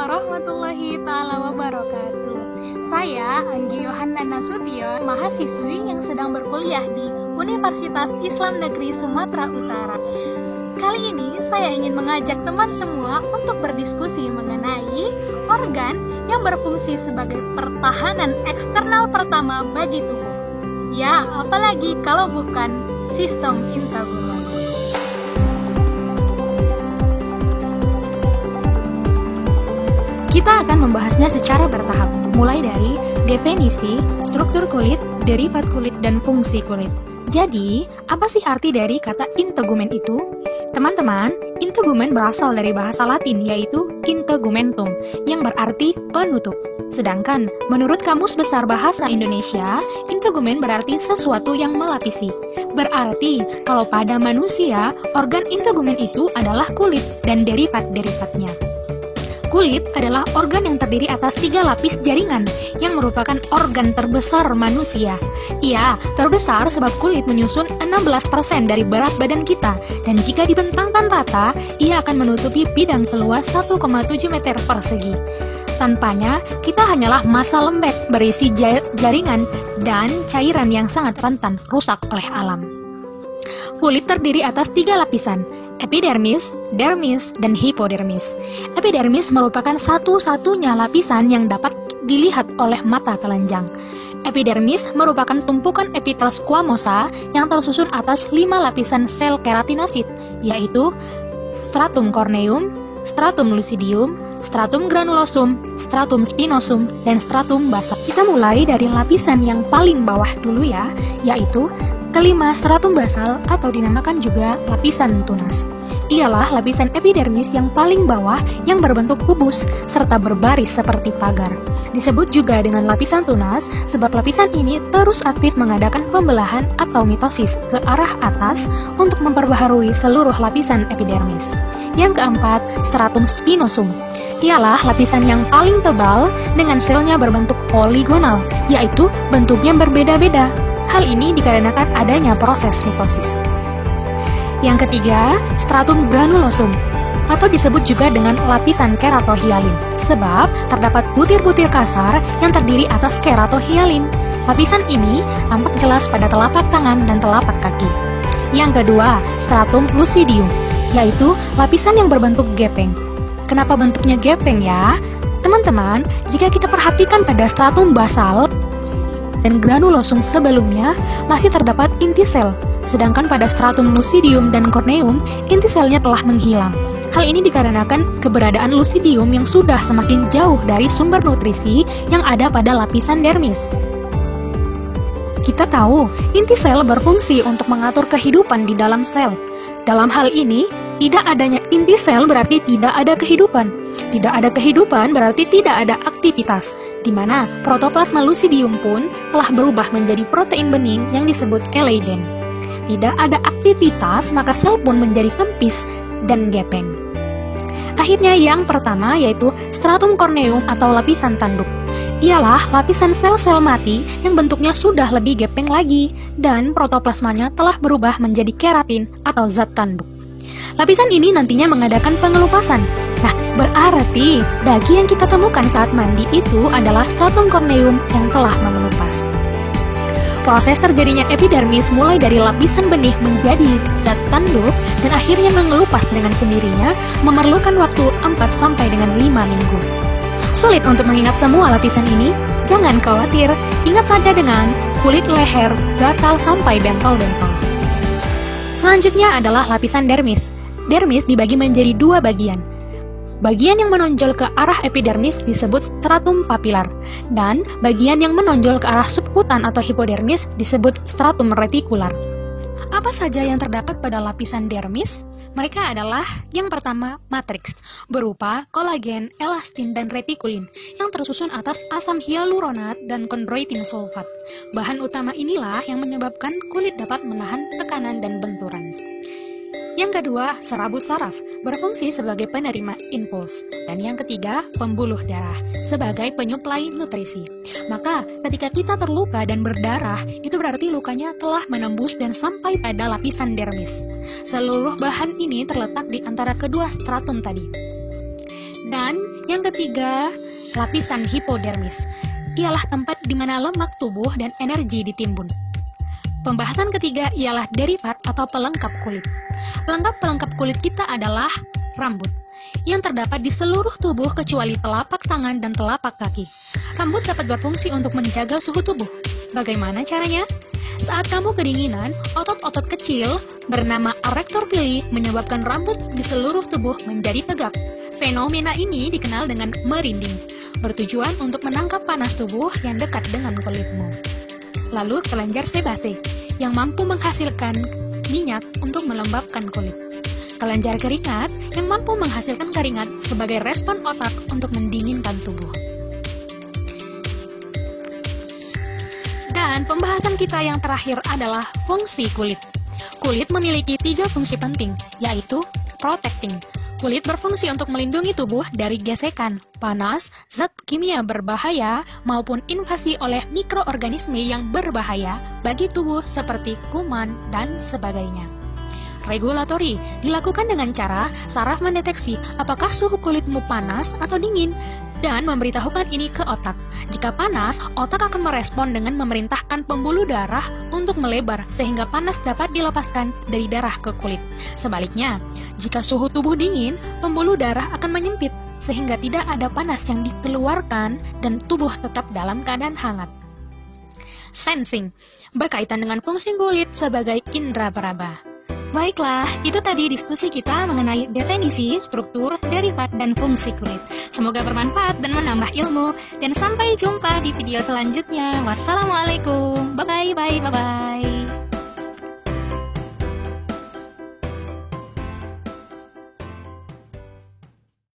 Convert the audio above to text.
warahmatullahi taala wabarakatuh. Saya Anggi Yohana Nasution, mahasiswi yang sedang berkuliah di Universitas Islam Negeri Sumatera Utara. Kali ini saya ingin mengajak teman semua untuk berdiskusi mengenai organ yang berfungsi sebagai pertahanan eksternal pertama bagi tubuh. Ya, apalagi kalau bukan sistem integumen. Kita akan membahasnya secara bertahap, mulai dari definisi, struktur kulit, derivat kulit, dan fungsi kulit. Jadi, apa sih arti dari kata integumen itu? Teman-teman, integumen berasal dari bahasa Latin, yaitu integumentum, yang berarti penutup. Sedangkan, menurut Kamus Besar Bahasa Indonesia, integumen berarti sesuatu yang melapisi. Berarti, kalau pada manusia, organ integumen itu adalah kulit dan derivat-derivatnya. Kulit adalah organ yang terdiri atas 3 lapis jaringan yang merupakan organ terbesar manusia. Ia terbesar sebab kulit menyusun 16% dari berat badan kita, dan jika dibentangkan rata, ia akan menutupi bidang seluas 1,7 meter persegi. Tanpanya, kita hanyalah massa lembek berisi jaringan dan cairan yang sangat rentan rusak oleh alam. Kulit terdiri atas 3 lapisan, epidermis, dermis, dan hipodermis. Epidermis merupakan satu-satunya lapisan yang dapat dilihat oleh mata telanjang. Epidermis merupakan tumpukan epitel squamosa yang tersusun atas 5 lapisan sel keratinosit, yaitu stratum corneum, stratum lucidium, stratum granulosum, stratum spinosum, dan stratum basal. Kita mulai dari lapisan yang paling bawah dulu ya, yaitu kelima, stratum basal atau dinamakan juga lapisan tunas. Ialah lapisan epidermis yang paling bawah yang berbentuk kubus serta berbaris seperti pagar. Disebut juga dengan lapisan tunas sebab lapisan ini terus aktif mengadakan pembelahan atau mitosis ke arah atas untuk memperbaharui seluruh lapisan epidermis. Yang keempat, stratum spinosum. Ialah lapisan yang paling tebal dengan selnya berbentuk poligonal, yaitu bentuknya berbeda-beda. Hal ini dikarenakan adanya proses mitosis. Yang ketiga, stratum granulosum, atau disebut juga dengan lapisan keratohialin, sebab terdapat butir-butir kasar yang terdiri atas keratohialin. Lapisan ini tampak jelas pada telapak tangan dan telapak kaki. Yang kedua, stratum lucidium, yaitu lapisan yang berbentuk gepeng. Kenapa bentuknya gepeng ya? Teman-teman, jika kita perhatikan pada stratum basal dan granulosum sebelumnya masih terdapat inti sel, sedangkan pada stratum lucidium dan corneum inti selnya telah menghilang. Hal ini dikarenakan keberadaan lucidium yang sudah semakin jauh dari sumber nutrisi yang ada pada lapisan dermis. Kita tahu, inti sel berfungsi untuk mengatur kehidupan di dalam sel. Dalam hal ini, tidak adanya inti sel berarti tidak ada kehidupan. Tidak ada kehidupan berarti tidak ada aktivitas, di mana protoplasma lucidium pun telah berubah menjadi protein bening yang disebut eleiden. Tidak ada aktivitas, maka sel pun menjadi kempis dan gepeng. Akhirnya yang pertama yaitu stratum corneum atau lapisan tanduk. Ialah lapisan sel-sel mati yang bentuknya sudah lebih gepeng lagi dan protoplasmanya telah berubah menjadi keratin atau zat tanduk. Lapisan ini nantinya mengadakan pengelupasan. Nah, berarti daging yang kita temukan saat mandi itu adalah stratum corneum yang telah mengelupas. Proses terjadinya epidermis mulai dari lapisan benih menjadi zat tanduk dan akhirnya mengelupas dengan sendirinya memerlukan waktu 4 dengan 5 minggu. Sulit untuk mengingat semua lapisan ini? Jangan khawatir, ingat saja dengan kulit leher, gatal sampai bentol-bentol. Selanjutnya adalah lapisan dermis. Dermis dibagi menjadi 2 bagian. Bagian yang menonjol ke arah epidermis disebut stratum papilar, dan bagian yang menonjol ke arah subkutan atau hipodermis disebut stratum retikular. Apa saja yang terdapat pada lapisan dermis? Mereka adalah yang pertama matriks, berupa kolagen, elastin, dan retikulin yang tersusun atas asam hyaluronat dan kondroitin sulfat. Bahan utama inilah yang menyebabkan kulit dapat menahan tekanan dan benturan. Yang kedua, serabut saraf, berfungsi sebagai penerima impuls. Dan yang ketiga, pembuluh darah, sebagai penyuplai nutrisi. Maka, ketika kita terluka dan berdarah, itu berarti lukanya telah menembus dan sampai pada lapisan dermis. Seluruh bahan ini terletak di antara kedua stratum tadi. Dan Yang ketiga, lapisan hipodermis. Ialah tempat di mana lemak tubuh dan energi ditimbun. Pembahasan ketiga ialah derivat atau pelengkap kulit. Pelengkap kulit kita adalah rambut, yang terdapat di seluruh tubuh kecuali telapak tangan dan telapak kaki. Rambut dapat berfungsi untuk menjaga suhu tubuh. Bagaimana caranya? Saat kamu kedinginan, otot-otot kecil bernama arrektor pili menyebabkan rambut di seluruh tubuh menjadi tegap. Fenomena ini dikenal dengan merinding, bertujuan untuk menangkap panas tubuh yang dekat dengan kulitmu. Lalu kelenjar sebase, yang mampu menghasilkan minyak untuk melembabkan kulit. Kelenjar keringat, yang mampu menghasilkan keringat sebagai respon otak untuk mendinginkan tubuh. Dan pembahasan kita yang terakhir adalah fungsi kulit. Kulit memiliki 3 fungsi penting, yaitu protecting. Kulit berfungsi untuk melindungi tubuh dari gesekan, panas, zat kimia berbahaya, maupun invasi oleh mikroorganisme yang berbahaya bagi tubuh seperti kuman dan sebagainya. Regulatori dilakukan dengan cara saraf mendeteksi apakah suhu kulitmu panas atau dingin dan memberitahukan ini ke otak. Jika panas, otak akan merespon dengan memerintahkan pembuluh darah untuk melebar sehingga panas dapat dilepaskan dari darah ke kulit. Sebaliknya, jika suhu tubuh dingin, pembuluh darah akan menyempit sehingga tidak ada panas yang dikeluarkan dan tubuh tetap dalam keadaan hangat. Sensing berkaitan dengan fungsi kulit sebagai indera peraba. Baiklah, itu tadi diskusi kita mengenai definisi, struktur, derivat, dan fungsi kulit. Semoga bermanfaat dan menambah ilmu. Dan sampai jumpa di video selanjutnya. Wassalamualaikum. Bye-bye.